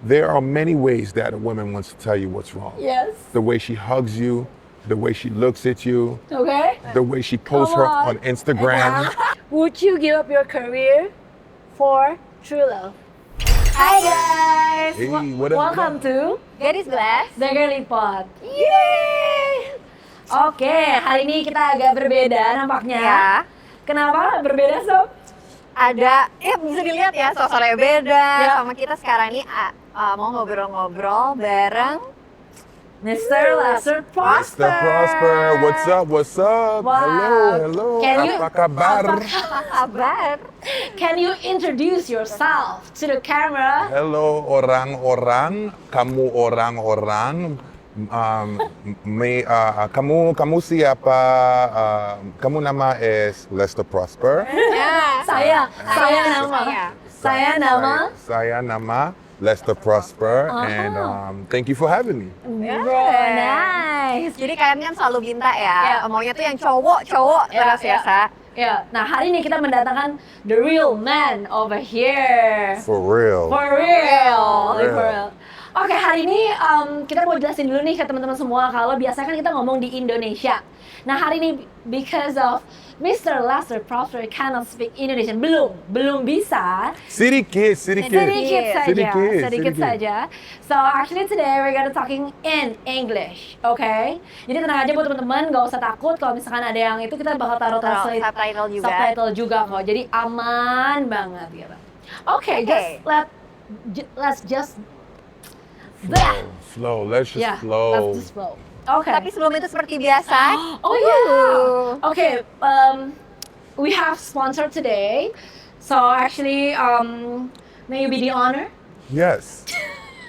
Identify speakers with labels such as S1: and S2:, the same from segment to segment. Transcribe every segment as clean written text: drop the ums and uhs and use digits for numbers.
S1: There are many ways that a woman wants to tell you what's wrong.
S2: Yes.
S1: The way she hugs you, the way she looks at you,
S2: Okay.
S1: the way she posts her on Instagram.
S2: Would you give up your career for true love?
S3: Hi guys,
S1: Hey, what up?
S2: Welcome to
S3: Gadis Glass.
S2: The Girly Pod. Yeay! Oke, hari ini kita agak berbeda nampaknya.
S3: Ya,
S2: Kenapa berbeda, Sob?
S3: ada, bisa dilihat ya sosoknya beda.
S2: Ya.
S3: Sama kita sekarang ini mau ngobrol-ngobrol bareng
S2: Mr. Lester Prosper.
S1: Mr. Prosper, what's up? What's up?
S2: Wow.
S1: Hello.
S2: Can you-
S1: Apa kabar?
S3: apa kabar.
S2: Can you introduce yourself to the camera?
S1: Hello orang-orang, kamu orang-orang. Kamu siapa? Kamu nama is Lester Prosper.
S3: Ya,
S2: Saya nama.
S1: Saya nama Lester Prosper, and thank you for having me.
S2: Bro, nice.
S3: Jadi kalian kan selalu minta ya, maunya tuh yang cowok terus ya, Sa.
S2: Ya, nah hari ini kita mendatangkan the real man over here.
S1: For real.
S2: For real.
S1: For
S2: For
S1: real.
S2: real. Oke, hari ini kita mau jelasin dulu nih ke teman-teman semua kalau biasanya kan kita ngomong di Indonesia. Nah, hari ini because of Mr. Lester Prosper cannot speak Indonesian. Belum bisa.
S1: Sedikit.
S2: Sedikit saja. So actually today we're gonna talking in English, okay? Jadi tenang aja buat teman-teman, nggak usah takut kalau misalkan ada yang itu kita bakal taruh subtitle juga kok. Jadi aman banget gitu. Okay. Let's just
S1: Flow. Let's just flow.
S2: Let's just flow. Okay.
S3: Tapi sebelum itu seperti biasa.
S2: Oh yeah. Okay. We have sponsor today. So actually, may you be the honor.
S1: Yes.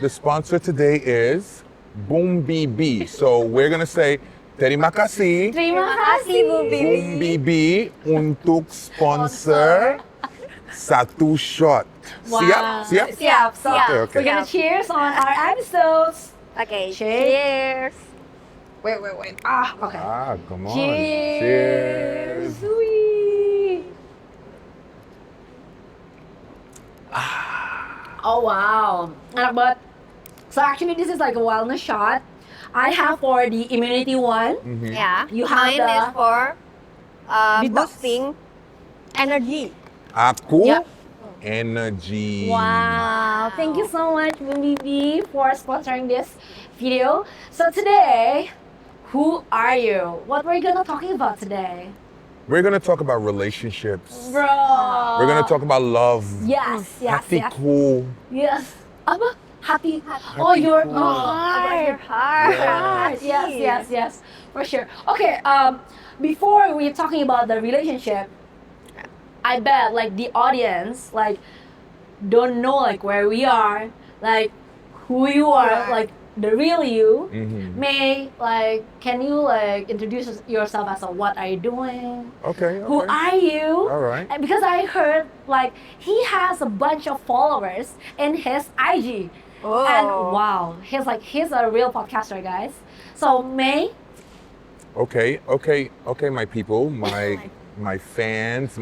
S1: The sponsor today is Boom BB. So we're gonna say terima kasih
S2: Terima kasih Bu
S1: Boom BB untuk sponsor satu shot.
S2: Wow.
S1: Siap?
S2: Siap.
S1: Okay.
S2: We're gonna cheers on our episodes.
S3: Oke,
S2: Cheers.
S3: cheers.
S2: Wait. Okay.
S1: Come on.
S2: Cheers. Wee. Oh wow, enak banget. So actually this is like a wellness shot. I have for the immunity one.
S3: Ya,
S2: You have
S3: mine
S2: the-
S3: is for
S2: Detox.
S3: boosting energy.
S1: Aku
S2: Yep.
S1: energy.
S2: Wow, thank you so much BB for sponsoring this video. So today, who are you? What we're gonna talking about today?
S1: We're gonna talk about relationships.
S2: Bro.
S1: We're gonna talk about love.
S2: Yes.
S1: Hatiku.
S2: Yes. Apa? Hati. Oh, your
S3: Your
S2: heart.
S3: heart.
S2: Yes. For sure. Okay. Before we're talking about the relationship, I bet like the audience like don't know like where we are, like who you are, like the real you. May like can you like introduce yourself as a what are you doing?
S1: Okay.
S2: Who are you?
S1: All right.
S2: And because I heard like he has a bunch of followers in his IG.
S3: Oh.
S2: And wow, he's a real podcaster, guys. So May,
S1: Okay, my people, my fans,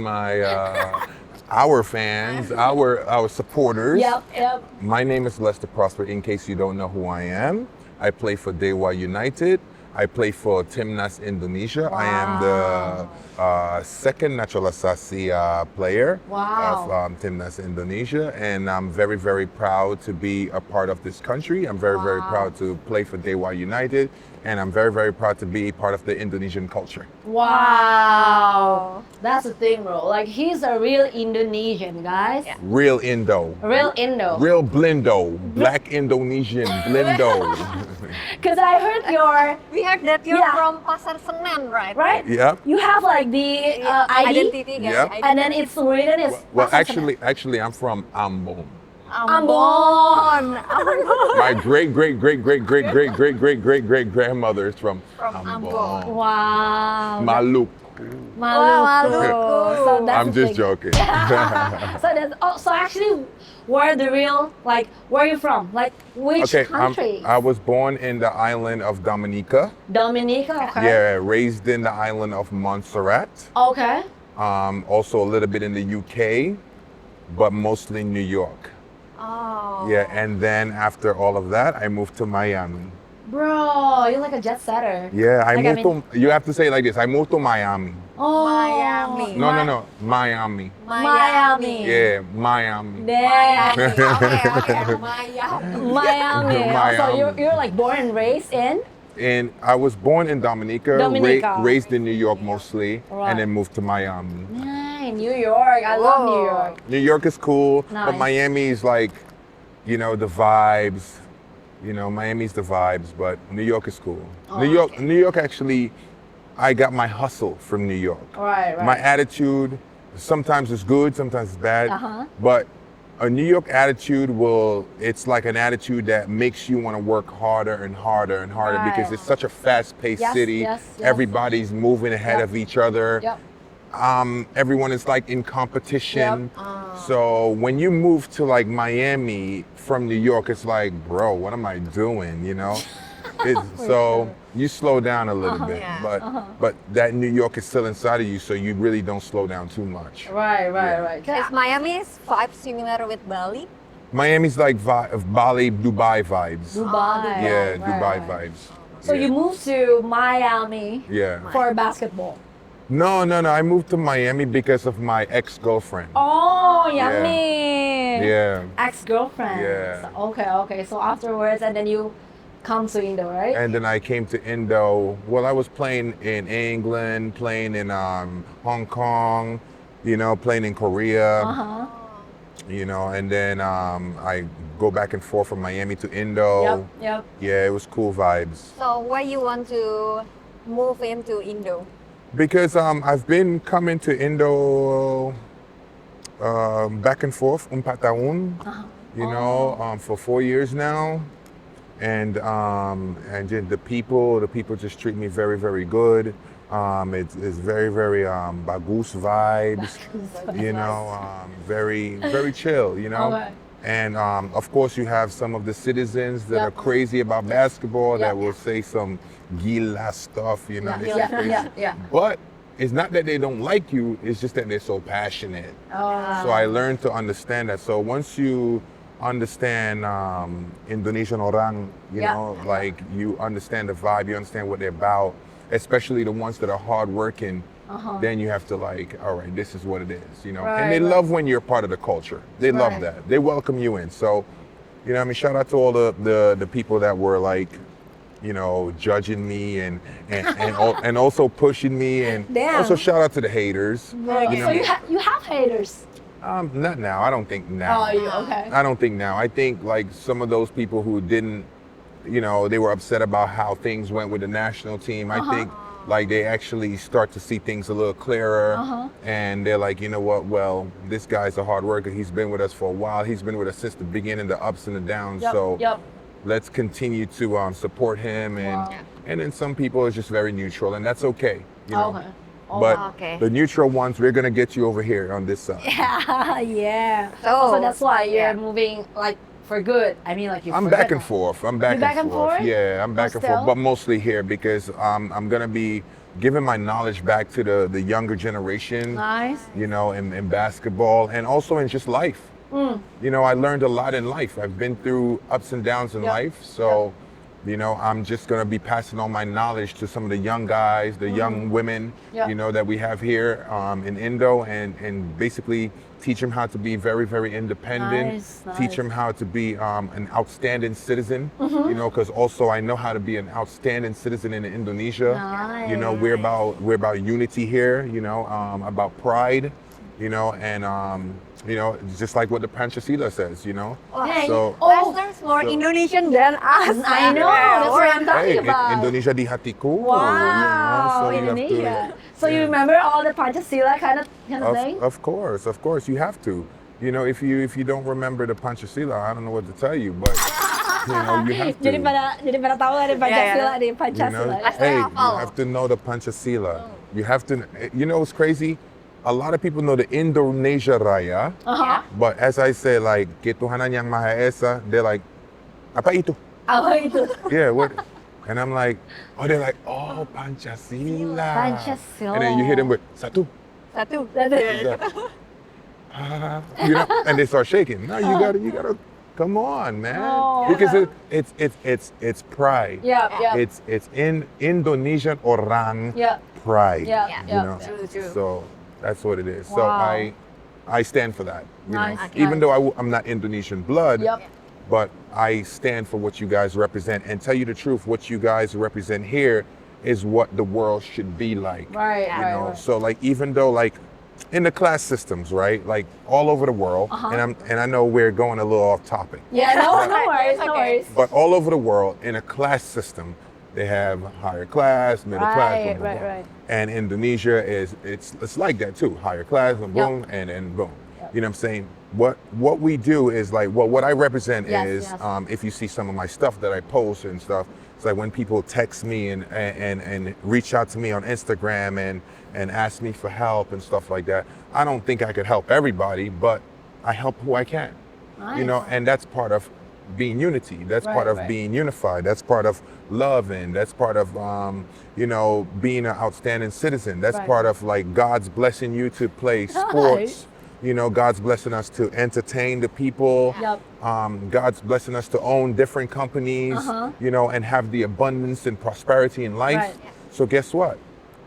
S1: our fans, our supporters.
S2: yep.
S1: My name is Lester Prosper. In case you don't know who I am, I play for Dewa United. I play for Timnas Indonesia. I am the second naturalisasi player
S2: Wow.
S1: of Timnas Indonesia, and I'm very, very proud to be a part of this country. I'm very, very proud to play for Dewa United, and I'm very, very proud to be part of the Indonesian culture.
S2: Wow. That's the thing, bro. Like he's a real Indonesian, guys.
S3: Yeah.
S1: Real Indo.
S2: Real Indo.
S1: Real Blindo. Black Indonesian Blindo.
S2: Because I heard
S3: We heard that you're
S2: Yeah.
S3: from Pasar Senen, right?
S2: right?
S1: Yep.
S2: You have like the ID,
S3: Identity, guys.
S1: Yep.
S2: and then it's written is
S1: Well,
S2: Pasar Senen.
S1: actually, I'm from Ambon.
S2: Ambon.
S1: My great grandmother is from Ambon.
S2: Wow.
S1: Maluku.
S2: Maluku. So that's
S1: I'm
S2: the
S1: just
S2: thing.
S1: joking.
S2: So actually, where the real like where are you from? Like which
S1: Okay,
S2: country?
S1: I was born in the island of Dominica.
S2: Dominica. Okay.
S1: Yeah, raised in the island of Montserrat.
S2: Okay.
S1: Also a little bit in the UK, but mostly New York.
S3: Oh.
S1: Yeah, and then after all of that, I moved to Miami.
S2: Bro, you're like a jet setter.
S1: Yeah, I
S2: Like,
S1: moved to. You have to say it like this. I moved to Miami.
S2: Oh,
S3: Miami.
S1: No, Miami.
S2: Miami.
S1: Yeah, Miami.
S2: Damn.
S3: Okay. Miami.
S2: Miami. Oh, so
S1: Miami.
S2: you're like born and raised in?
S1: And I was born in Dominica,
S2: Dominica.
S1: raised in New York mostly,
S2: Right.
S1: and then moved to Miami.
S2: Nice, New York. I love New
S3: Whoa.
S2: York.
S1: New York is cool,
S2: Nice.
S1: but Miami is like, the vibes. Miami's the vibes, but New York is cool.
S2: Oh,
S1: New York actually, I got my hustle from New York.
S2: Right.
S1: My attitude, sometimes it's good, sometimes it's bad,
S2: Uh-huh.
S1: but a New York attitude it's like an attitude that makes you want to work harder and harder and harder
S2: Right.
S1: because it's such a fast-paced
S2: Yes,
S1: city.
S2: yes, yes.
S1: Everybody's moving ahead
S2: Yep.
S1: of each other.
S2: Yep.
S1: Everyone is like in competition.
S2: Yep.
S1: So when you move to like Miami from New York, it's like, bro, what am I doing? So you slow down a little bit,
S3: Yeah.
S1: but that New York is still inside of you, so you really don't slow down too much.
S2: Right.
S3: Is Miami's vibe similar with Bali?
S1: Miami's like Bali, Dubai vibes.
S2: Dubai.
S1: Yeah,
S2: Right,
S1: Dubai
S2: right.
S1: vibes.
S2: So
S1: Yeah.
S2: you moved to Miami
S1: Yeah.
S2: for basketball.
S1: No. I moved to Miami because of my ex-girlfriend.
S2: Oh, yummy.
S1: Yeah.
S2: Ex-girlfriend.
S1: Yeah.
S2: Okay. So afterwards, and then you come to Indo, right?
S1: And then I came to Indo. Well, I was playing in England, playing in Hong Kong, playing in Korea,
S2: Uh-huh.
S1: and then I go back and forth from Miami to Indo.
S2: Yep.
S1: Yeah, it was cool vibes.
S3: So why you want to move into Indo?
S1: Because I've been coming to Indo back and forth, 4 tahun, for 4 years now. And just the people just treat me very, very good. It's very, very bagus vibes, very, very chill,
S2: Okay.
S1: And of course, you have some of the citizens that
S2: Yep.
S1: are crazy about basketball that
S2: Yep.
S1: will say some gila stuff, They say
S2: Yeah.
S1: crazy.
S2: Yeah.
S1: But it's not that they don't like you, it's just that they're so passionate.
S2: Oh.
S1: So I learned to understand that. So once you understand Indonesian orang,
S2: Yeah.
S1: like you understand the vibe, you understand what they're about, especially the ones that are hardworking, then you have to like, all right, this is what it is,
S2: Right,
S1: and they
S2: right.
S1: love when you're part of the culture. They love
S2: Right.
S1: that. They welcome you in. So, shout out to all the people that were like, judging me and also pushing me, and
S2: Damn.
S1: also shout out to the haters.
S2: Okay. So you have haters.
S1: Not now. I don't think now.
S2: Oh, you okay?
S1: I don't think now. I think like some of those people who didn't, they were upset about how things went with the national team. I think like they actually start to see things a little clearer, and they're like, you know what? Well, this guy's a hard worker. He's been with us for a while. He's been with us since the beginning, the ups and the downs. So
S2: Yep.
S1: let's continue to support him.
S2: Wow.
S1: And then some people is just very neutral, and that's okay.
S2: Okay.
S1: But
S3: okay.
S1: the neutral ones, we're gonna get you over here on this side.
S2: Yeah.
S3: So,
S2: So that's why you're
S3: yeah.
S2: moving like for good. I mean, like you.
S1: I'm back and forth. I'm back,
S2: back and forth?
S1: Yeah, I'm back and
S2: still?
S1: forth, but mostly here because I'm gonna be giving my knowledge back to the younger generation.
S2: Nice.
S1: In basketball and also in just life. I learned a lot in life. I've been through ups and downs in
S2: Yep.
S1: life, so I'm just gonna be passing on my knowledge to some of the young guys, the young women,
S2: Yep.
S1: that we have here in Indo, and basically teach them how to be very, very independent.
S2: Nice,
S1: Teach
S2: nice.
S1: them how to be an outstanding citizen. Because also I know how to be an outstanding citizen in Indonesia.
S2: Nice.
S1: We're about unity here. About pride. And just like what the Pancasila says.
S2: Hey,
S1: So.
S3: Western's more Indonesian than us.
S2: I know. That's what I'm talking
S1: Hey,
S2: about.
S1: Indonesia di hatiku.
S2: Wow,
S1: so you have to-
S2: Indonesia. So you
S1: yeah.
S2: remember all the Pancasila kind of thing?
S1: Of course, you have to. If you don't remember the Pancasila, I don't know what to tell you, but you have to.
S2: Jadi pada tahu ada Pancasila di
S1: You know,
S2: Pancasila.
S1: hey, you
S3: hafal.
S1: have to know the Pancasila. You have to. What's crazy? A lot of people know the Indonesia Raya, but as I say, like Ketuhanan Yang Maha Esa, they're like, apa itu?
S2: Apa itu?
S1: Yeah, what? And I'm like, they're like, oh, Pancasila.
S2: Pancasila.
S1: And then you hit them with satu.
S3: Satu.
S1: And they start shaking. No, you gotta Come on, man.
S2: Oh.
S1: Because it's pride.
S2: Yeah.
S1: It's in Indonesian orang
S2: Yeah.
S1: pride.
S2: Yeah.
S3: Yeah.
S1: You know.
S3: True.
S1: So that's what it is.
S2: Wow.
S1: So I stand for that. You
S2: Nice.
S1: know?
S2: Okay.
S1: Even though I'm not Indonesian blood,
S2: Yep.
S1: but I stand for what you guys represent. And tell you the truth, what you guys represent here is what the world should be like.
S2: Right.
S3: Yeah.
S1: You
S2: Right.
S1: know.
S2: Right.
S1: So like even though like in the class systems, right? Like all over the world, and I know we're going a little off topic,
S2: Yeah. No. No worries.
S3: It's
S2: No
S3: okay.
S2: worries.
S1: but all over the world in a class system, they have higher class, middle class,
S2: Right,
S1: boom, boom,
S2: right,
S1: boom.
S2: right.
S1: And Indonesia it's like that too, higher class, and boom, and boom.
S2: Yep.
S1: You know what I'm saying? What we do is like what I represent
S2: Yes,
S1: is
S2: yes.
S1: if you see some of my stuff that I post and stuff, it's like when people text me and reach out to me on Instagram and ask me for help and stuff like that. I don't think I could help everybody, but I help who I can. You know,
S2: Nice.
S1: and that's part of being unity. That's part
S2: Right,
S1: of
S2: right.
S1: being unified. That's part of loving. That's part of you know, being an outstanding citizen. That's
S2: Right.
S1: part of like God's blessing you to play sports. You know, God's blessing us to entertain the people.
S2: Yep.
S1: God's blessing us to own different companies. You know, and have the abundance and prosperity in life.
S2: Right.
S1: So guess what?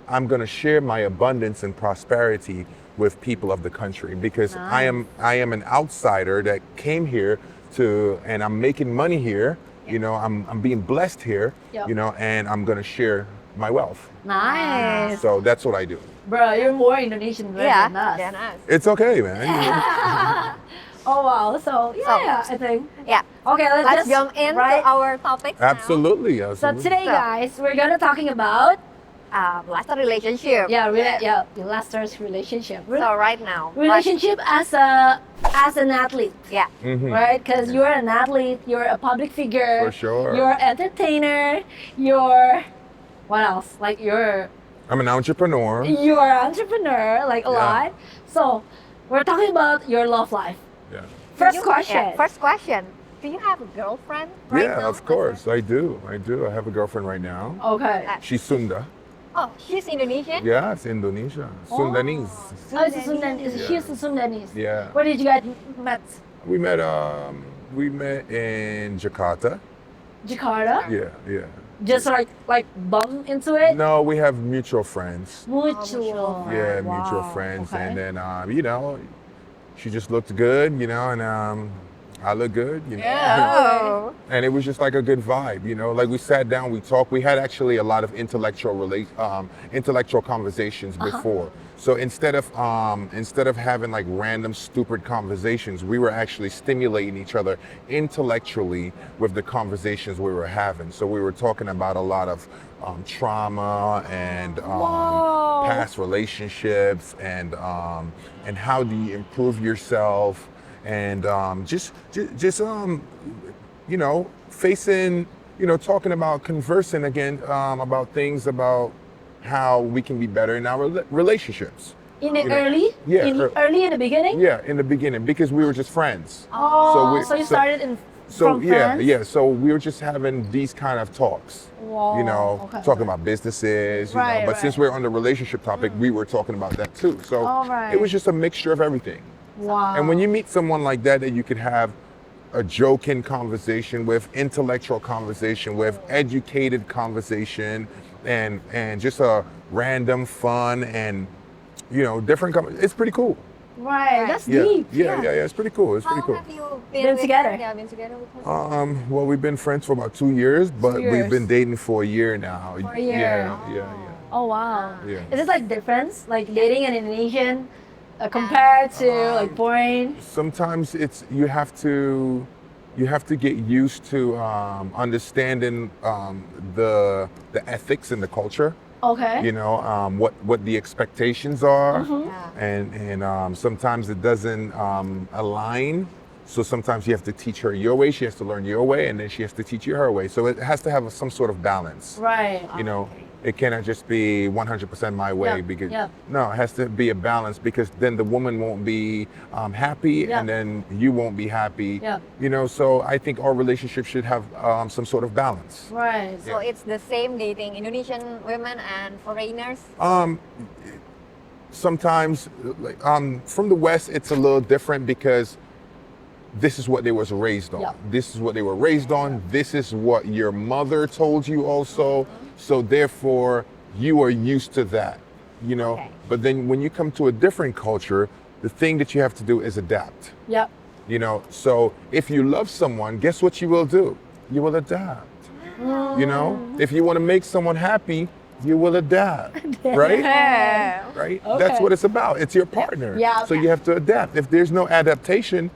S1: I'm gonna share my abundance and prosperity with people of the country because I am an outsider that came here and I'm making money here. You know, I'm being blessed here.
S2: Yep.
S1: You know, and I'm gonna share my wealth.
S2: Nice.
S1: So that's what I do.
S2: Bro, you're more Indonesian than us.
S3: Than us.
S1: It's okay, man.
S2: Oh wow. So yeah, I think.
S3: Yeah.
S2: Okay,
S3: Let's
S2: just
S3: jump into
S2: right.
S3: our topic. now.
S1: Absolutely.
S2: So
S1: Absolutely.
S2: today, guys, we're gonna talking about
S3: Last relationship.
S2: Lester's relationship.
S3: So right now,
S2: Relationship as an athlete,
S3: yeah.
S1: Mhm.
S2: right? Because you're an athlete, you're a public figure.
S1: For sure.
S2: You're an entertainer. You're what else? Like you're
S1: I'm an entrepreneur.
S2: an entrepreneur, like a
S1: Yeah.
S2: lot. So we're talking about your love life.
S1: Yeah.
S2: First question.
S3: Yeah, first question. Do you have a girlfriend right
S1: Yeah,
S3: now?
S1: of course. I do. I have a girlfriend right now.
S2: Okay.
S1: She's Sunda.
S3: Oh, she's Indonesian?
S1: Yeah, it's Indonesia. Sundanese.
S2: Oh, it's a Sundanese. She's a Sundanese.
S1: Yeah.
S2: Where did you guys met?
S1: We met in Jakarta.
S2: Jakarta.
S1: Yeah.
S2: Just like bump into it.
S1: No, we have mutual friends.
S2: Mutual.
S1: Yeah,
S2: Wow.
S1: mutual friends.
S2: Okay.
S1: And then you know, she just looked good, you know, and I look good, you know.
S3: Oh.
S1: And it was just like a good vibe, you know. Like we sat down, we talked. We had actually a lot of intellectual conversations before. So instead of having like random stupid conversations, we were actually stimulating each other intellectually with the conversations we were having. So we were talking about a lot of trauma and
S2: Whoa.
S1: past relationships and how do you improve yourself. And just you know, facing, you know, talking about conversing again about things about how we can be better in our relationships.
S2: In the
S1: You know,
S2: early?
S1: yeah,
S2: Early in the beginning?
S1: Yeah, in the beginning because we were just friends.
S2: Oh,
S1: we-
S2: so you
S1: so-
S2: started from friends?
S1: Yeah. So we were just having these kind of talks.
S2: Whoa,
S1: You know,
S2: okay.
S1: talking about businesses. You
S2: Right,
S1: know, but since
S2: right.
S1: we're on the relationship topic, we were talking about that too. So
S2: All right.
S1: it was just a mixture of everything.
S2: Wow.
S1: And when you meet someone like that you could have a joking conversation with, intellectual conversation with, educated conversation, and just a random fun and, you know, different. It's pretty cool.
S2: Right, that's
S1: Yeah.
S2: deep.
S1: Yeah. It's pretty cool. It's
S3: How
S1: pretty cool.
S3: have you
S2: Been
S3: with
S2: together?
S3: her? Yeah, been together with her.
S1: Well, we've been friends for about 2 years, but
S2: 2 years.
S1: we've been dating for a year now.
S2: For a year.
S1: Yeah.
S2: Oh wow.
S1: Yeah.
S2: Is it like difference? Like dating an Indonesian compared to like foreign?
S1: Sometimes you have to get used to understanding the ethics and the culture.
S2: Okay.
S1: You know what the expectations are,
S3: Yeah.
S1: and sometimes it doesn't align. So sometimes you have to teach her your way. She has to learn your way, and then she has to teach you her way. So it has to have some sort of balance.
S2: Right.
S1: You know, it cannot just be 100% my way
S2: Yep,
S1: because
S2: yep.
S1: no, it has to be a balance because then the woman won't be happy,
S2: Yep.
S1: and then you won't be happy.
S2: Yep.
S1: You know, so I think our relationship should have some sort of balance.
S2: Right.
S3: So it's the same dating Indonesian women and foreigners?
S1: Sometimes, like, from the West, it's a little different because this is what they was raised on.
S2: Yep.
S1: This is what they were raised on. This is what your mother told you also. So therefore, you are used to that, you know?
S3: Okay.
S1: But then when you come to a different culture, the thing that you have to do is adapt,
S2: Yep.
S1: you know? So if you love someone, guess what you will do? You will adapt, you know? If you want to make someone happy, you will adapt, right?
S3: Yeah.
S1: Right?
S2: Okay.
S1: That's what it's about. It's your partner.
S2: Yeah.
S1: So you have to adapt. If there's no adaptation,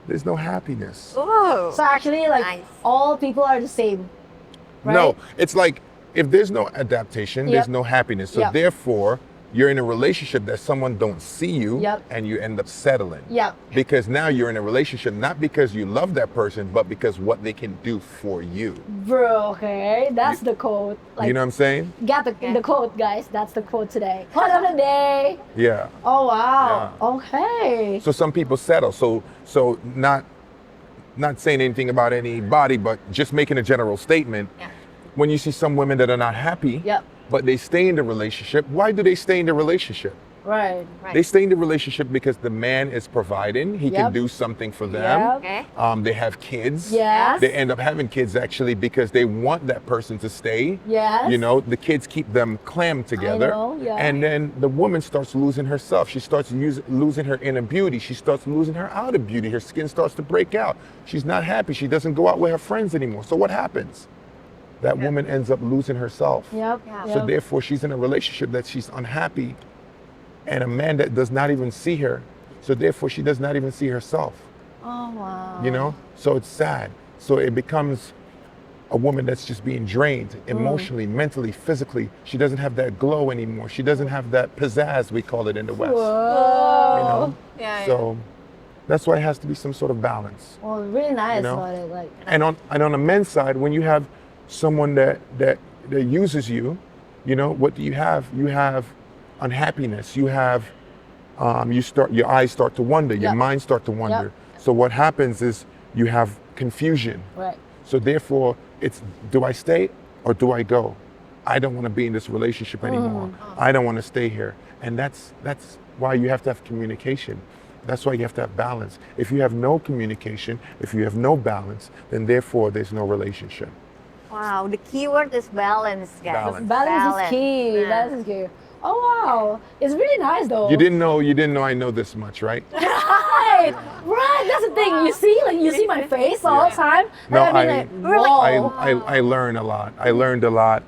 S1: there's no happiness.
S3: Ooh.
S2: So actually, like
S3: Nice.
S2: all people are the same, right?
S1: No, it's like if there's no adaptation,
S2: Yep.
S1: there's no happiness. So
S2: Yep.
S1: therefore, you're in a relationship that someone don't see you
S2: Yep.
S1: and you end up settling.
S2: Yep.
S1: Because now you're in a relationship not because you love that person, but because what they can do for you.
S2: Bro, okay, that's the quote. Like,
S1: You know what I'm saying?
S2: got the quote, guys. That's the quote today. Quote of the day.
S1: Yeah.
S2: Oh wow. Okay.
S1: So some people settle. So not saying anything about anybody, but just making a general statement.
S3: Yeah.
S1: When you see some women that are not happy,
S2: Yep.
S1: but they stay in the relationship, why do they stay in the relationship?
S2: Right.
S3: Right.
S1: They stay in the relationship because the man is providing. He
S2: Yep.
S1: can do something for them.
S2: Yep.
S3: Okay.
S1: They have kids.
S2: Yes.
S1: They end up having kids actually because they want that person to stay.
S2: Yes.
S1: You know, the kids keep them clammed together.
S2: know, yeah.
S1: And then the woman starts losing herself. She starts losing her inner beauty. She starts losing her outer beauty. Her skin starts to break out. She's not happy. She doesn't go out with her friends anymore. So what happens? That woman ends up losing herself.
S2: Yep.
S3: Yeah.
S1: So
S2: Yep.
S1: therefore, she's in a relationship that she's unhappy, and a man that does not even see her. So therefore, she does not even see herself.
S2: Oh wow.
S1: You know. So it's sad. So it becomes a woman that's just being drained emotionally, mentally, physically. She doesn't have that glow anymore. She doesn't have that pizzazz, we call it in the West.
S2: Whoa.
S1: You know.
S3: Yeah.
S1: So that's why it has to be some sort of balance.
S2: Well, really nice
S1: You know?
S2: about it. Like.
S1: And on the men's side, when you have someone that uses you, you know, what do you have? You have unhappiness. You have your eyes start to wander, your
S2: Yep.
S1: mind start to wander. So what happens is you have confusion.
S2: Right.
S1: So therefore, it's do I stay or do I go? I don't want to be in this relationship anymore. I don't want to stay here. And that's why you have to have communication. That's why you have to have balance. If you have no communication, if you have no balance, then therefore there's no relationship.
S3: Wow. The key word is balance, guys.
S1: Balance.
S2: Balance is key.
S3: Yeah.
S2: Balance is key. Oh wow. It's really nice though.
S1: You didn't know I know this much, right?
S2: Right. Right. That's the thing. You see, like you see my face all the time.
S1: No,
S2: And I mean, like, whoa.
S1: I learn a lot. I learned a lot.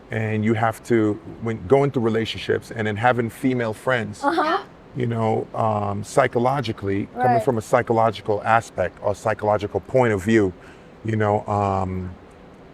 S1: And you have to, when going through relationships and then having female friends, you know, psychologically, coming
S2: Right.
S1: from a psychological aspect or psychological point of view, you know,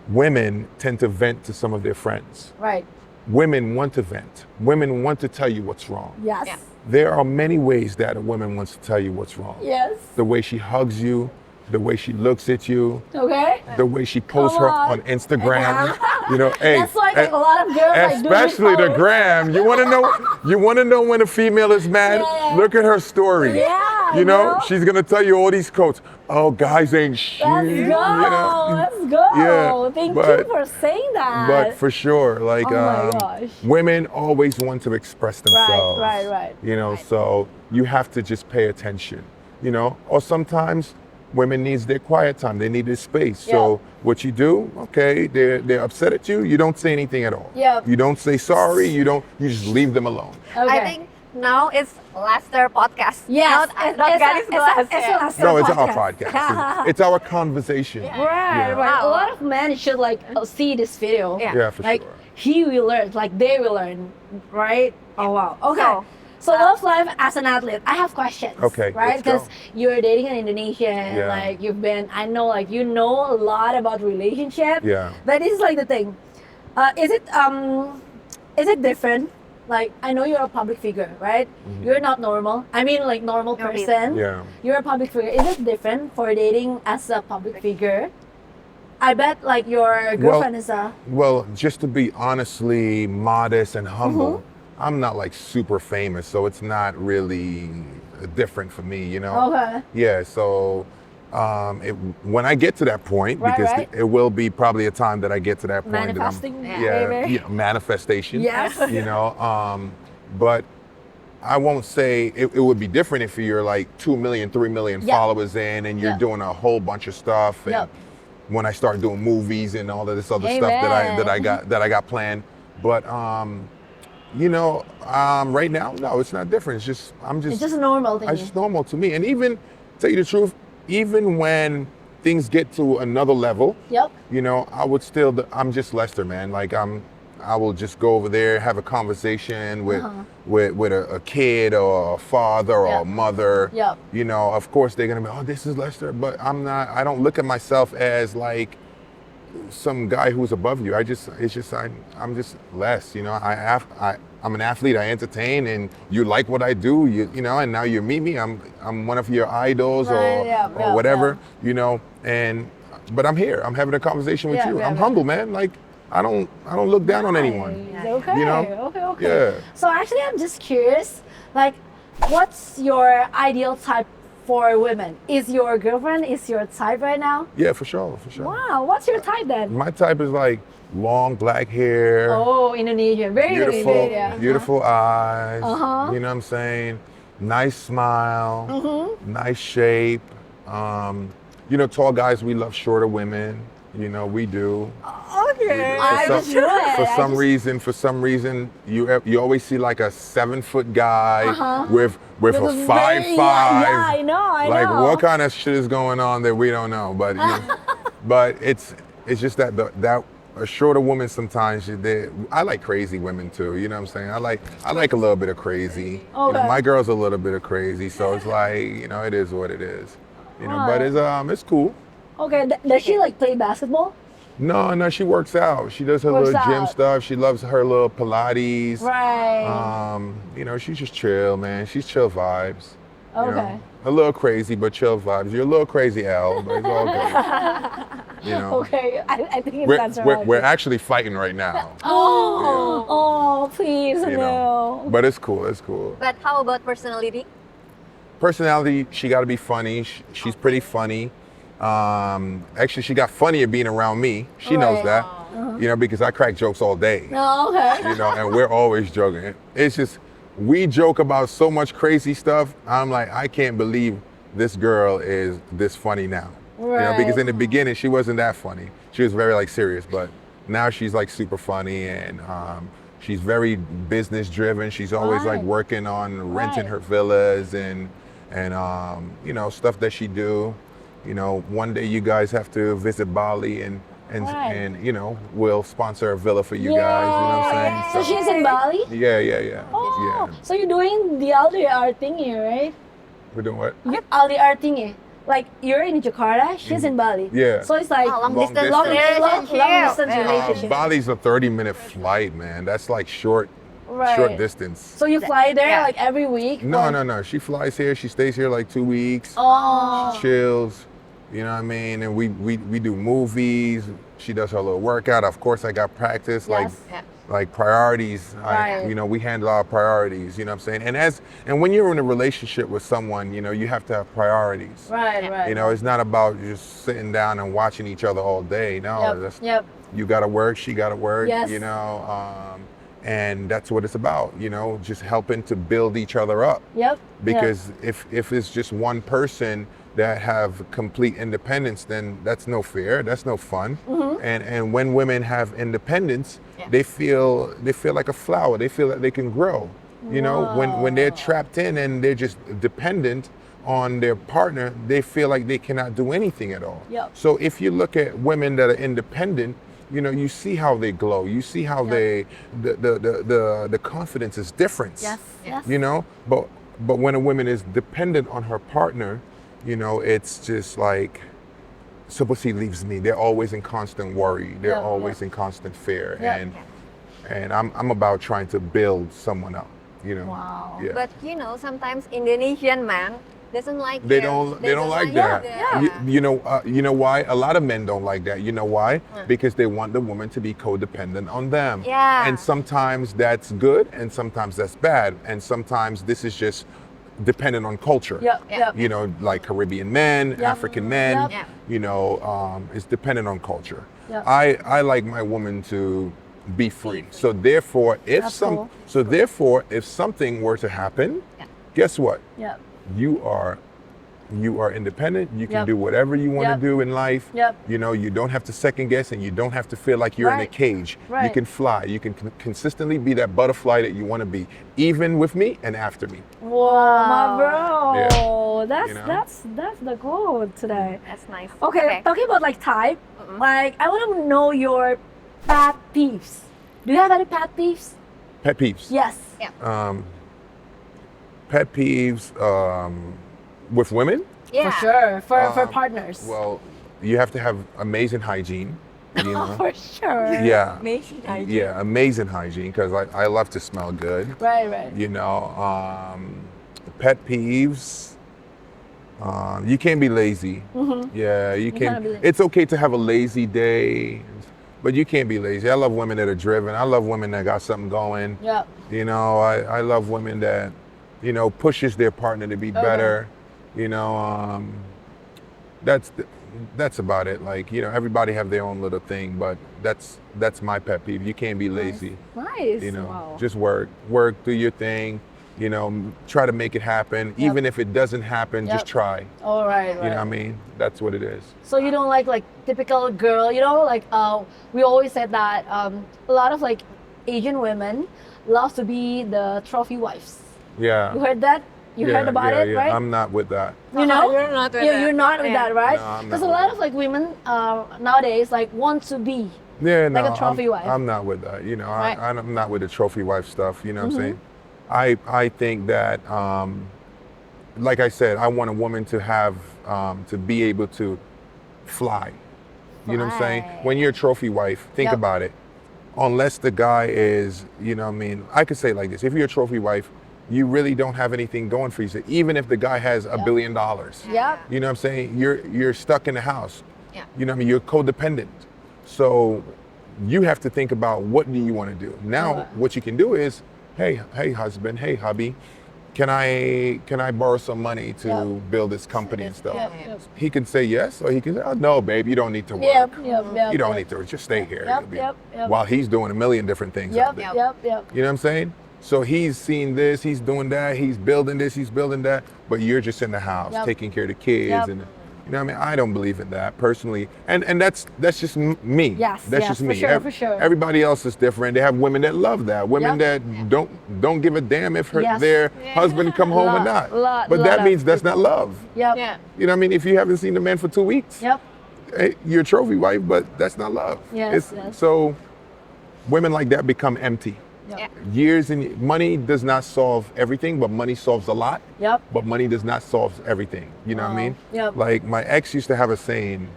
S1: women tend to vent to some of their friends.
S2: Right.
S1: Women want to vent. Women want to tell you what's wrong.
S2: Yes.
S3: Yeah.
S1: There are many ways that a woman wants to tell you what's wrong.
S2: Yes.
S1: The way she hugs you, the way she looks at you,
S2: Okay.
S1: the way she posts
S2: Come
S1: her
S2: on.
S1: on Instagram. You know, hey,
S2: That's like a lot of girls like do this
S1: especially the
S2: all-
S1: gram. You want to know when a female is mad?
S2: Yeah.
S1: Look at her story.
S2: Yeah,
S1: You know,
S2: know?
S1: she's gonna tell you all these quotes. Oh, guys ain't shit.
S2: Let's go.
S1: You know?
S2: Let's go.
S1: Yeah,
S2: Thank
S1: but-
S2: you for saying that.
S1: But for sure, like
S2: Oh my gosh.
S1: women always want to express themselves.
S2: right.
S1: You know, so you have to just pay attention. You know, or sometimes women needs their quiet time. They need their space. So
S2: Yeah.
S1: what you do, okay, they're upset at you. You don't say anything at all.
S2: Yep.
S1: You don't say sorry. You just leave them alone.
S2: Okay.
S3: I think now it's Lester podcast.
S2: Yes.
S3: Not Garis Glass.
S2: It's
S1: No, it's our podcast. It's our conversation.
S2: Right,
S1: Yeah.
S2: right. A
S3: Wow.
S2: lot of men should like see this video.
S3: Yeah.
S1: Yeah, for
S2: Like
S1: sure.
S2: he will learn, like they will learn, right? Oh wow. Okay.
S3: So,
S2: So love life as an athlete. I have questions.
S1: Okay,
S2: Right?
S1: let's go.
S2: Because you're dating an Indonesian.
S1: Yeah.
S2: Like you've been. I know. Like you know a lot about relationship.
S1: Yeah.
S2: But this is like the thing. Is it different? Like I know you're a public figure, right? You're not normal. I mean, like normal
S3: You're
S2: person.
S1: Yeah.
S2: You're a public figure. Is it different for dating as a public figure? I bet like your girlfriend is a.
S1: Well, just to be honestly modest and humble,
S2: Mm-hmm.
S1: I'm not like super famous, so it's not really different for me, you know?
S2: Okay.
S1: Yeah, so when I get to that point,
S2: Right,
S1: because
S2: right.
S1: it will be probably a time that I get to that point.
S2: Manifesting
S1: That I'm,
S2: behavior.
S1: manifestation.
S2: Yes.
S1: You know, but I won't say it would be different if you're like 2 million, 3 million
S2: Yeah.
S1: followers in and you're
S2: Yeah.
S1: doing a whole bunch of stuff. And
S2: Yep.
S1: when I start doing movies and all of this other stuff that I got planned. But right now, no, it's not different.
S2: It's just a normal thing.
S1: It's just normal to me. And even, tell you the truth, even when things get to another level,
S2: Yep.
S1: I'm just Lester, man. Like I will just go over there, have a conversation with a kid or a father or a mother.
S2: Yep.
S1: Of course they're gonna be, oh, this is Lester, but I don't look at myself as like some guy who's above you. I'm just less, I'm an athlete, I entertain, and you like what I do, and now you meet me, I'm one of your idols or whatever, but I'm here, I'm having a conversation with you. I'm humble, man. Like I don't look down on anyone.
S2: Okay. Okay.
S1: Yeah.
S2: So actually, I'm just curious, like, what's your ideal type for women? Is your girlfriend your type right now?
S1: Yeah, for sure.
S2: Wow, what's your type then?
S1: My type is like long black hair.
S2: Oh, Indonesian, very Indonesian.
S1: Beautiful eyes.
S2: Uh-huh.
S1: You know what I'm saying? Nice smile. Nice shape. Tall guys, we love shorter women. We do.
S2: Okay.
S1: For some reason, you always see like a 7-foot guy with a 5'5".
S2: Yeah, I know.
S1: Like what kind of shit is going on that we don't know? But but it's just that a shorter woman sometimes I like crazy women too. You know what I'm saying? I like a little bit of crazy.
S2: Okay.
S1: My girl's a little bit of crazy, so it's like it is what it is. But it's cool.
S2: Okay, does she like play basketball?
S1: No, she works out. She does her little gym stuff. She loves her little Pilates.
S2: Right.
S1: She's just chill, man. She's chill vibes.
S2: Okay.
S1: A little crazy, but chill vibes. You're a little crazy, Al, but it's all good.
S2: Okay, I think that's right.
S1: We're actually fighting right now.
S2: Oh, please, no.
S1: But it's cool. It's cool.
S3: But how about personality?
S1: Personality, she got to be funny. She's pretty funny. Actually, she got funnier being around me. She knows that, because I crack jokes all day.
S2: Oh, okay.
S1: And we're always joking. It's just, we joke about so much crazy stuff. I'm like, I can't believe this girl is this funny now.
S2: Right.
S1: Because in the beginning, she wasn't that funny. She was very like serious, but now she's like super funny and she's very business driven. She's always like working on renting her villas and stuff that she do. One day you guys have to visit Bali and we'll sponsor a villa for you guys. You know what I'm saying?
S2: So she's in Bali?
S1: Yeah.
S2: Oh, so you're doing the LDR thingy, right?
S1: We're doing what?
S2: LDR thingy. Like you're in Jakarta, she's in Bali.
S1: Yeah.
S2: So it's like
S3: long
S1: distance
S3: relationship.
S2: relationship.
S1: Bali's a 30-minute flight, man. That's like short distance.
S2: So you fly there like every week?
S1: No. She flies here. She stays here like 2 weeks.
S2: Oh.
S1: She chills. You know what I mean? And we do movies. She does her little workout. Of course, I got practice.
S2: Yes.
S1: Like priorities.
S2: Right.
S1: We handle our priorities. You know what I'm saying? And when you're in a relationship with someone, you have to have priorities.
S2: Right.
S1: It's not about just sitting down and watching each other all day. No.
S2: Yep.
S1: You gotta work. She gotta work.
S2: Yes.
S1: And that's what it's about. Just helping to build each other up.
S2: Yep.
S1: Because if it's just one person that have complete independence, then that's no fair. That's no fun. And when women have independence, they feel like a flower. They feel that they can grow. When they're trapped in and they're just dependent on their partner, they feel like they cannot do anything at all.
S2: Yep.
S1: So if you look at women that are independent, you see how they glow. You see how the confidence is different.
S2: Yes.
S1: But when a woman is dependent on her partner, it's just like, suppose he leaves me. They're always in constant worry. They're always in constant fear. And I'm about trying to build someone up.
S2: Wow.
S1: Yeah.
S3: But sometimes Indonesian man doesn't like
S1: They
S3: it.
S1: don't like that. You know why? A lot of men don't like that. You know why? Because they want the woman to be codependent on them.
S3: Yeah.
S1: And sometimes that's good, and sometimes that's bad, and sometimes this is just dependent on culture.
S2: Yep.
S1: Like Caribbean men, African men.
S3: Yep.
S1: It's dependent on culture.
S2: Yep.
S1: I like my woman to be free. So therefore, if
S2: That's cool.
S1: if something were to happen,
S3: Yeah.
S1: guess what?
S2: Yep.
S1: You are independent. You can
S2: Yep.
S1: do whatever you want
S2: Yep.
S1: to do in life.
S2: Yep.
S1: You know, you don't have to second guess, and you don't have to feel like you're in a
S2: Right.
S1: cage. You
S2: Right.
S1: can fly. You can consistently be that butterfly that you want to be, even with me and after me.
S2: Whoa, my bro.
S1: Yeah.
S2: That's
S1: You know?
S2: that's the goal today.
S3: That's nice.
S2: Okay, talking about like type, like I want to know your pet peeves. Do you have any pet peeves?
S1: Pet peeves.
S2: Yes.
S3: Yeah.
S1: Pet peeves with women.
S3: Yeah.
S2: For sure. For partners.
S1: Well, you have to have amazing hygiene. You know?
S2: For sure.
S1: Yeah.
S3: Amazing idea.
S1: Yeah, amazing hygiene because I love to smell good.
S2: Right.
S1: You know, pet peeves. You can't be lazy. Yeah, you
S2: can't
S1: can.
S2: be lazy.
S1: It's okay to have a lazy day, but you can't be lazy. I love women that are driven. I love women that got something going.
S2: Yep.
S1: You know, I love women that, you know, pushes their partner to be better. You know, that's about it. Like, you know, everybody have their own little thing, but that's my pet peeve. You can't be lazy.
S2: Nice.
S1: You know,
S2: Wow.
S1: just work, do your thing. You know, try to make it happen. Even if it doesn't happen, just
S2: Yep.
S1: try.
S2: All right.
S1: You know what I mean? That's what it is.
S2: So you don't like typical girl, you know, like we always said that a lot of like Asian women love to be the trophy wives.
S1: Yeah.
S2: You heard that? You heard about it, right?
S1: I'm not with that.
S2: You know,
S3: You're not with
S2: you're
S3: that.
S2: not with
S3: Yeah.
S2: that, right?
S1: No, I'm
S2: Because
S1: not
S2: a
S1: with
S2: lot
S1: that.
S2: of like women nowadays like want to be.
S1: Yeah,
S2: Like
S1: no,
S2: a trophy wife.
S1: I'm not with that. You know,
S2: Right.
S1: I'm not with the trophy wife stuff. You know what I'm saying? I think that, like I said, I want a woman to have to be able to fly. You know what I'm saying?
S3: Fly.
S1: When you're a trophy wife, think
S2: Yep.
S1: about it. Unless the guy is, you know what I mean? I could say it like this. If you're a trophy wife, you really don't have anything going for you. So even if the guy has $1 billion,
S2: Yep.
S1: you know what I'm saying? You're stuck in the house.
S3: Yeah.
S1: You know what I mean? You're codependent. So you have to think about what do you want to do. Now,
S2: Right.
S1: what you can do is, hey husband, hey hubby, can I borrow some money to
S2: Yep.
S1: build this company and stuff?
S2: Yep.
S1: He can say yes, or he can say, oh, no, babe, you don't need to work.
S2: Yep.
S1: You don't need to just stay here.
S2: Yep,
S1: You'll be-
S2: yep.
S1: While he's doing a million different things out there.
S2: Yep.
S1: You know what I'm saying? So he's seeing this, he's doing that, he's building this, he's building that, but you're just in the house
S2: Yep.
S1: taking care of the kids
S2: Yep.
S1: and you know what I mean? I don't believe in that personally, and that's just me.
S2: Yes,
S1: that's
S2: yes,
S1: just
S2: for
S1: me.
S2: sure, for sure.
S1: Everybody else is different. They have women that love that, women
S2: Yep.
S1: that don't give a damn if
S2: Yes.
S1: their husband come home or not. But
S2: lot
S1: that
S2: of
S1: means that's not
S2: people.
S1: love.
S2: Yep.
S3: Yeah.
S1: You know what I mean? If you haven't seen the man for 2 weeks,
S2: Yep.
S1: hey, you're a trophy wife, but that's not love.
S2: Yes, yes.
S1: So women like that become empty.
S2: Yep.
S3: Yeah.
S1: Years and money does not solve everything, but money solves a lot.
S2: Yep.
S1: But money does not solve everything. You know what I mean?
S2: Yep.
S1: Like my ex used to have a saying,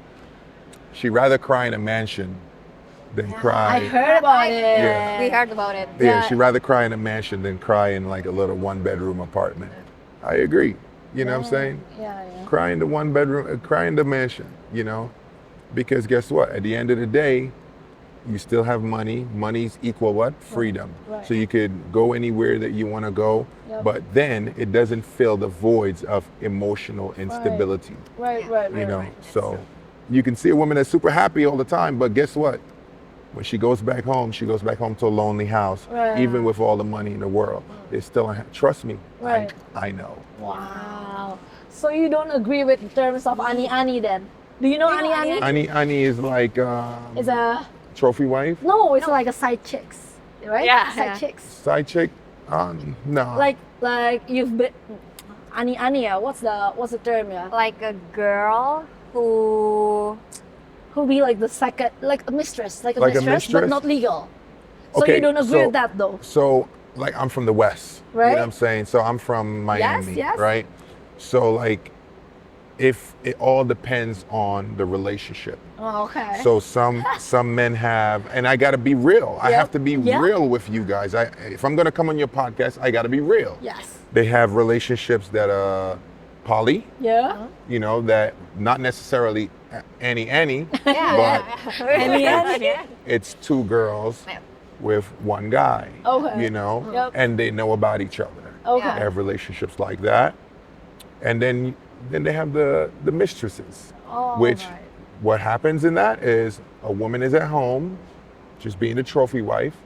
S1: she'd rather cry in a mansion than cry.
S2: I heard about it.
S1: Yeah.
S3: We heard about it.
S1: Yeah,
S2: Yeah.
S1: she'd rather cry in a mansion than cry in like a little 1-bedroom apartment. I agree. You know what I'm saying?
S2: Yeah.
S1: Cry in the 1-bedroom, cry in the mansion, you know? Because guess what? At the end of the day, you still have money. Money's equal what? Freedom.
S2: Right.
S1: So you could go anywhere that you want to go,
S2: Yep.
S1: but then it doesn't fill the voids of emotional instability.
S2: Right.
S1: You know, so you can see a woman that's super happy all the time, but guess what? When she goes back home to a lonely house,
S2: Right.
S1: even with all the money in the world. It's still, trust me,
S2: Right.
S1: I know.
S2: Wow. So you don't agree with the terms of ani then? Do you know ani?
S1: Annie is like
S2: It's a
S1: trophy wife,
S2: no. It's like a side chicks, right?
S3: Yeah.
S2: Side
S3: Yeah.
S2: chicks.
S1: side chick. No.
S2: Like you've been ani. What's the term? Yeah.
S3: Like a girl who
S2: Who be like the second, like a mistress,
S1: Like a
S2: but
S1: mistress?
S2: not legal. So
S1: Okay,
S2: you don't agree
S1: so-
S2: with that though,
S1: So, like, I'm from the West. You
S2: Right.
S1: know what I'm saying? So I'm from Miami,
S2: yes.
S1: right? So, like, if it all depends on the relationship.
S2: Oh, okay.
S1: So some men have, and I gotta be real. I
S2: Yep.
S1: have to be
S2: Yep.
S1: real with you guys. If I'm gonna come on your podcast, I gotta be real.
S2: Yes.
S1: They have relationships that are poly,
S2: Yeah.
S1: you know, that not necessarily any,
S3: yeah.
S2: Any?
S1: it's 2 girls
S3: Yeah.
S1: with 1 guy.
S2: Okay.
S1: You know,
S2: Yep.
S1: and they know about each other.
S2: Okay.
S1: They have relationships like that, and then they have the mistresses,
S2: Oh,
S1: which
S2: right.
S1: what happens in that is a woman is at home, just being the trophy wife,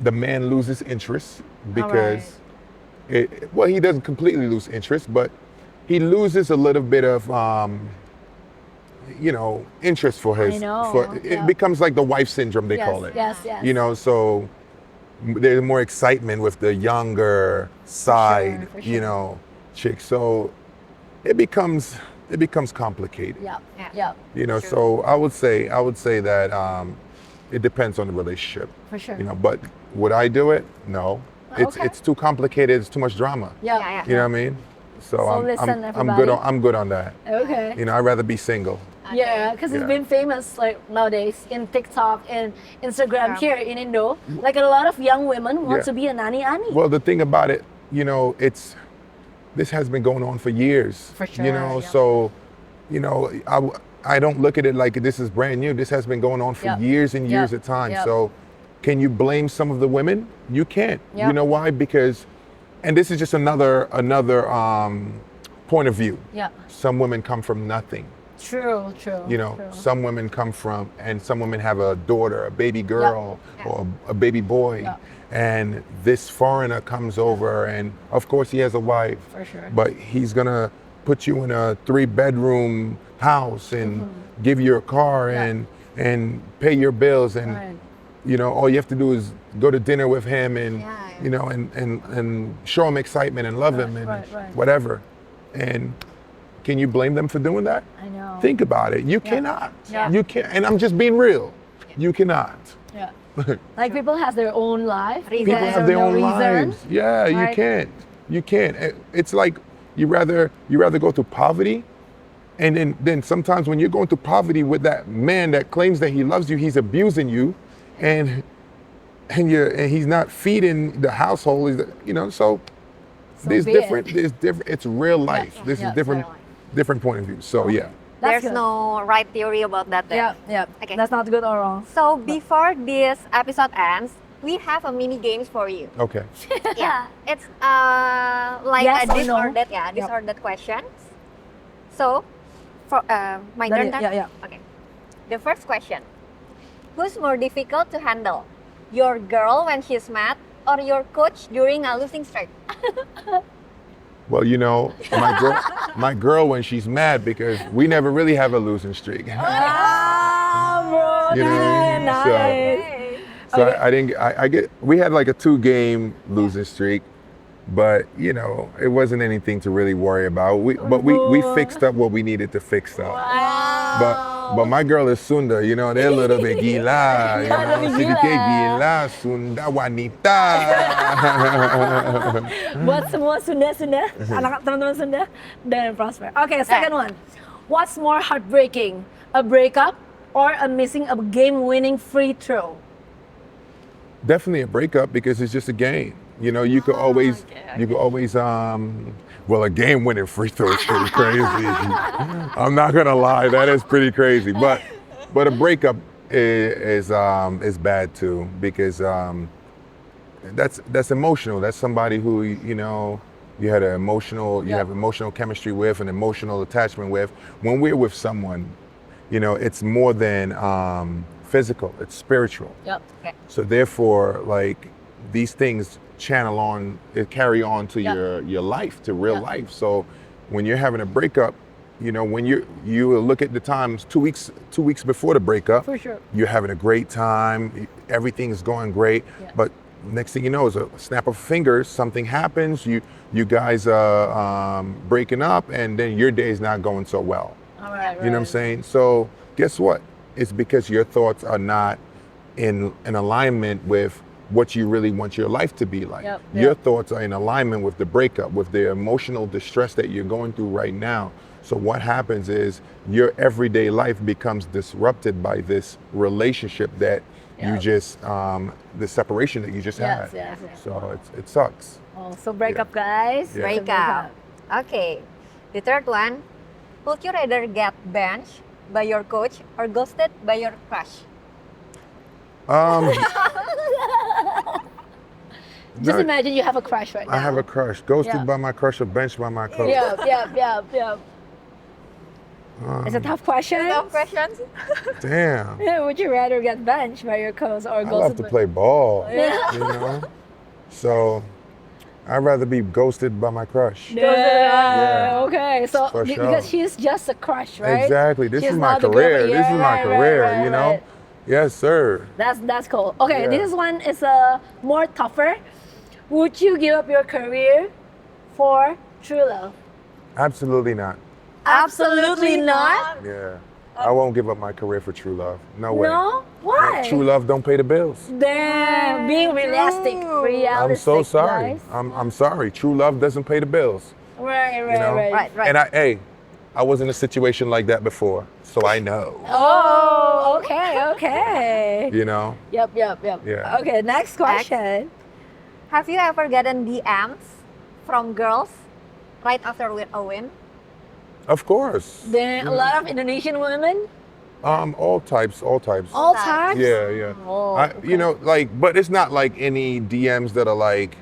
S1: the man loses interest because he doesn't completely lose interest, but he loses a little bit of interest for his.
S2: I know,
S1: For
S2: yeah.
S1: it becomes like the wife syndrome they
S2: Yes,
S1: call it.
S2: yes, yes.
S1: So there's more excitement with the younger side,
S2: for sure.
S1: chick. So it becomes complicated.
S2: Yeah.
S1: So I would say that it depends on the relationship.
S2: For sure.
S1: But would I do it? No.
S2: Okay.
S1: It's too complicated. It's too much drama.
S2: Yeah.
S1: You know what I mean? So
S2: listen,
S1: I'm good on that.
S2: Okay.
S1: I'd rather be single.
S2: Yeah, because it's been famous like nowadays in TikTok and Instagram here in Indo. Like a lot of young women want to be a nanny.
S1: Well, the thing about it, this has been going on for years.
S2: For sure.
S1: So, I don't look at it like this is brand new. This has been going on for years and years at time. So, can you blame some of the women? You can't. You know why? Because, and this is just another point of view.
S2: Yeah.
S1: Some women come from nothing.
S2: True.
S1: Some women some women have a daughter, a baby girl, or a baby boy.
S2: Yeah.
S1: And this foreigner comes over, and of course he has a wife.
S2: For sure.
S1: But he's gonna put you in a 3-bedroom house and give you a car and pay your bills, and all you have to do is go to dinner with him and and show him excitement and love him and whatever. And can you blame them for doing that?
S2: I know.
S1: Think about it. You cannot.
S2: Yeah.
S1: You can't. And I'm just being real. You cannot.
S2: Yeah. Like people have their own life.
S1: People have their own lives. Yeah,
S2: Right.
S1: You can't. It's like you rather go through poverty, and then sometimes when you're going through poverty with that man that claims that he loves you, he's abusing you, and he's not feeding the household. So there's different. It's real life. This is different point of view. So
S3: There's
S2: good.
S3: no right theory about that. Then.
S2: Yeah.
S3: Okay.
S2: That's not good or wrong.
S3: So before this episode ends, we have a mini games for you.
S1: Okay.
S3: Yeah, it's like
S2: Yes
S3: a
S2: or
S3: this
S2: no?
S3: or that. Yeah, this or that questions. So, for my turn.
S2: Yeah.
S3: Okay. The first question: who's more difficult to handle, your girl when she's mad, or your coach during a losing streak?
S1: Well, my girl when she's mad, because we never really have a losing streak.
S2: Ah, bro.
S1: You know what I mean?
S2: Nice.
S1: So we had like a 2-game losing streak, but it wasn't anything to really worry about. We fixed up what we needed to fix up. But my girl is Sunda, they're a little bit gila, sedikit gila, Sunda wanita.
S2: Buat semua Sunda, anak teman-teman Sunda dan prosper. Okay, second one. What's more heartbreaking, a breakup or a missing a game-winning free throw?
S1: Definitely a breakup, because it's just a game. You could always, well, a game-winning free throw is pretty crazy. I'm not gonna lie, that is pretty crazy. But a breakup is bad too, because that's emotional. That's somebody who you had an emotional, you have emotional chemistry with, an emotional attachment with. When we're with someone, it's more than physical. It's spiritual.
S2: Yep.
S3: Okay.
S1: So therefore, like, these things carry on to your life, to real life. So when you're having a breakup, when you look at the times 2 weeks before the breakup,
S2: For sure.
S1: you're having a great time, everything's going great, but next thing you know is a snap of fingers, something happens, you guys are breaking up, and then your day is not going so well.
S2: All right.
S1: You know what I'm saying? So guess what? It's because your thoughts are not in alignment with what you really want your life to be like. Your thoughts are in alignment with the breakup, with the emotional distress that you're going through right now. So what happens is your everyday life becomes disrupted by this relationship that you just, the separation that you just had.
S2: Yes.
S1: So it sucks.
S2: Oh, so breakup, guys.
S1: Yeah.
S3: Breakup. Okay. The third one: would you rather get benched by your coach or ghosted by your crush?
S2: Just imagine you have a crush right now.
S1: I have a crush. Ghosted by my crush or benched by my coach.
S2: Yeah. It's a tough question.
S3: Tough questions.
S1: Damn.
S2: Yeah, would you rather get benched by your coach or
S1: I
S2: go
S1: love to play ball.
S2: Yeah.
S1: You know? So I'd rather be ghosted by my crush.
S2: Yeah. Okay. So
S1: For sure.
S2: because she's just a crush, right?
S1: Exactly. This
S2: She's
S1: is my
S2: not the
S1: career.
S2: girlfriend.
S1: This
S2: Yeah,
S1: is my
S2: right,
S1: career,
S2: right,
S1: you know?
S2: right.
S1: Yes, sir.
S2: That's cool. Okay,
S1: Yeah.
S2: this one is more tougher. Would you give up your career for true love?
S1: Absolutely not.
S2: Absolutely not.
S1: Yeah. I won't give up my career for true love. No way.
S2: No? Why?
S1: True love don't pay the bills.
S2: Damn, being realistic.
S1: I'm so sorry.
S2: Guys.
S1: I'm sorry. True love doesn't pay the bills.
S2: Right,
S1: You know?
S2: right.
S3: Right.
S1: And I was in a situation like that before, so I know.
S2: Oh, okay.
S1: You know?
S2: Yep.
S1: Yeah.
S2: Okay, next question.
S3: Have you ever gotten DMs from girls right after a win?
S1: Of course.
S2: There a lot of Indonesian women,
S1: All types.
S2: all types.
S1: Yeah.
S2: Oh,
S1: You know, like, but it's not like any DMs that are like,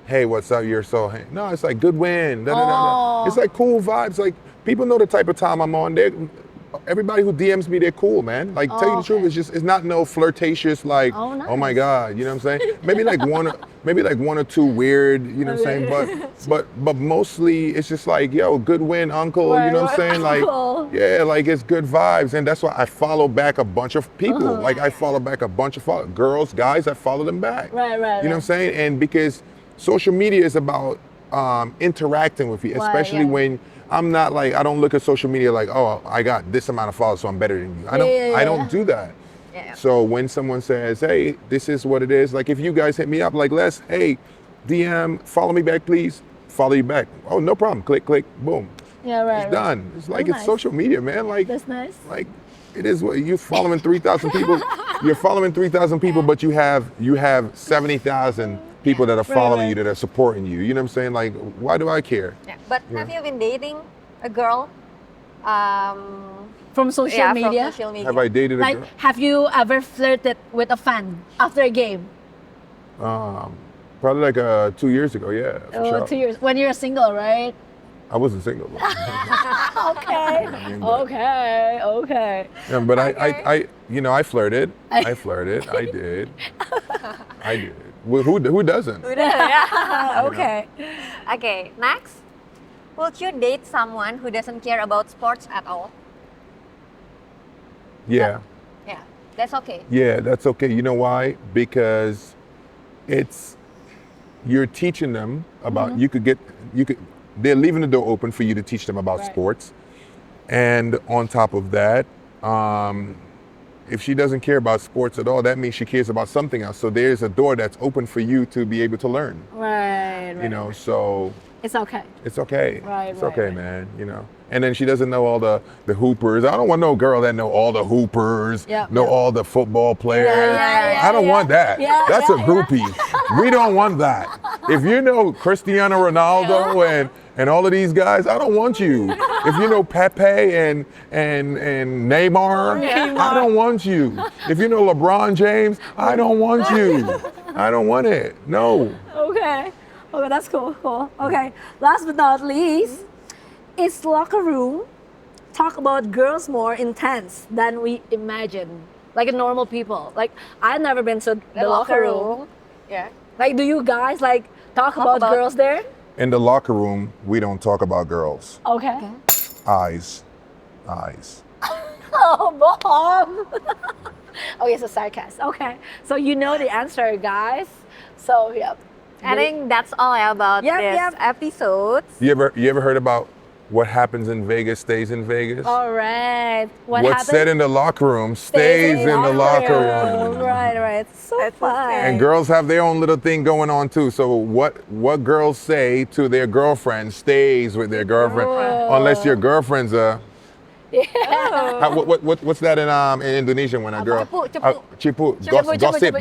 S1: hey, what's up? You're so, no, it's like good win.
S2: Oh.
S1: It's like cool vibes. Like people know the type of time I'm on. Everybody who DMs me, they're cool, man. Like tell you the truth, it's not no flirtatious like,
S2: Oh, nice.
S1: oh my God, you know what I'm saying? Maybe like one or two weird, you know what I'm saying? But mostly it's just like, yo, good win, uncle, you know what I'm saying? Like,
S2: Uncle.
S1: yeah, like it's good vibes. And that's why I follow back a bunch of people. Like I follow back a bunch of girls, guys, I follow them back.
S2: Right.
S1: You know what I'm saying? And because social media is about interacting with you,
S2: Right,
S1: especially
S2: yeah.
S1: when I'm not like, I don't look at social media like, oh, I got this amount of followers, so I'm better than you. I don't do that.
S3: Yeah.
S1: So when someone says, hey, this is what it is, like if you guys hit me up like, hey, DM, follow me back, please. Follow you back. Oh, no problem. Click, boom.
S2: Yeah, right.
S1: It's done. It's like,
S2: That's
S1: it's
S2: nice.
S1: social media, man. Like,
S2: That's nice.
S1: like it is what you following 3,000 people. You're following 3,000 people, but you have 70,000 people that are following you, that are supporting you. You know what I'm saying? Like, why do I care?
S3: Yeah. But have you been dating a girl?
S2: From social media.
S3: From social media.
S1: Have I dated a
S2: Like,
S1: girl?
S2: have you ever flirted with a fan after a game?
S1: Probably like 2 years ago. Yeah, for sure.
S2: 2 years. When you're single, right?
S1: I wasn't single.
S2: Okay. Okay.
S1: Yeah, but I I flirted. I flirted. I did. Well, who doesn't?
S2: Okay.
S3: Okay, next. Would you date someone who doesn't care about sports at all?
S1: Yeah.
S3: Yeah, that's okay.
S1: Yeah, that's okay. You know why? Because you're teaching them about, they're leaving the door open for you to teach them about
S2: Right.
S1: sports. And on top of that, if she doesn't care about sports at all, that means she cares about something else. So there's a door that's open for you to be able to learn,
S2: Right.
S1: you know, so
S2: It's okay.
S1: it's okay.
S2: Right,
S1: It's
S2: right,
S1: okay,
S2: right.
S1: man, you know. And then she doesn't know all the hoopers. I don't want no girl that know all the hoopers,
S2: Yep,
S1: know
S2: yep.
S1: all the football players.
S2: yeah,
S1: I don't want that.
S2: Yeah,
S1: That's
S2: yeah,
S1: a groupie. We don't want that. If you know Cristiano Ronaldo and all of these guys, I don't want you. If you know Pepe and Neymar, I don't want you. If you know LeBron James, I don't want you. I don't want it. No.
S2: Okay. Okay, that's cool. Okay. Last but not least, is locker room talk about girls more intense than we imagine? Like normal people. Like I've never been to the locker room.
S3: Yeah.
S2: Like, do you guys like talk about girls there?
S1: In the locker room, we don't talk about girls.
S2: Okay.
S1: Eyes.
S2: Oh, bomb. Okay, so sarcasm. Okay. So you know the answer, guys. So, yep.
S3: I think that's all about
S2: Yep,
S3: this
S2: yep.
S3: episode.
S1: You ever heard about what happens in Vegas stays in Vegas?
S2: All right. What
S1: What's
S2: happened?
S1: said in the locker room stays in the locker room.
S2: Right. So
S3: That's
S2: fun.
S3: okay.
S1: And girls have their own little thing going on too. So what girls say to their girlfriend stays with their girlfriend, unless your girlfriend's a. What's that in Indonesian when a girl?
S3: Cepu.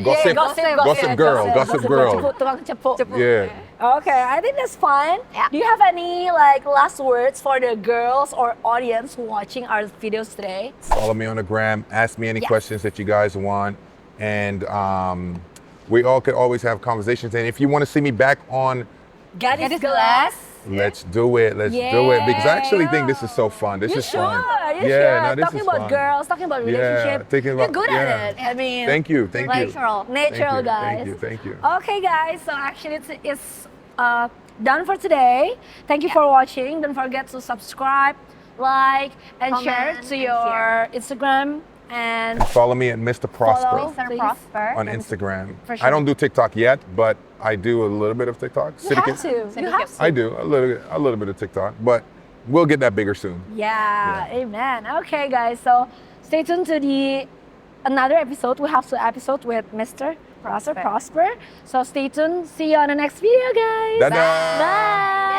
S1: Gossip girl.
S2: Tukang cepu.
S1: Yeah.
S2: Okay, I think that's fun.
S3: Yeah.
S2: Do you have any like last words for the girls or audience watching our videos today?
S1: Follow me on the gram. Ask me any
S2: Yes.
S1: questions that you guys want, and we all could always have conversations. And if you want to see me back on
S2: Get it glass.
S1: Let's do it. Let's do it. Because I actually think this is so fun. This
S2: You
S1: is
S2: should.
S1: fun.
S2: You
S1: Yeah,
S2: should.
S1: no, this
S2: Talking
S1: is
S2: about
S1: fun.
S2: girls, talking about relationship.
S1: thinking
S2: You're
S1: about-
S2: good
S1: yeah.
S2: at it. I mean,
S1: Thank you. Thank you.
S3: Natural.
S2: natural,
S1: Thank you.
S2: guys.
S1: Thank you.
S2: Okay, guys. So actually, it's done for today. Thank you for watching. Don't forget to subscribe, like, and share
S3: Comment
S2: to
S3: and
S2: your
S3: share.
S2: Instagram and
S1: Follow me at Mr. Prosper
S2: Follow.
S3: Mr.
S2: Please.
S3: Prosper.
S1: on Instagram.
S2: For sure.
S1: I don't do TikTok yet, but I do a little bit of TikTok.
S2: you have to. You have to.
S1: I do a little bit of TikTok, but we'll get that bigger soon.
S2: Yeah, amen. Okay, guys. So stay tuned to the another episode. We have 2 episodes with Mr. Prosper. So stay tuned. See you on the next video, guys.
S1: Dadah.
S2: Bye.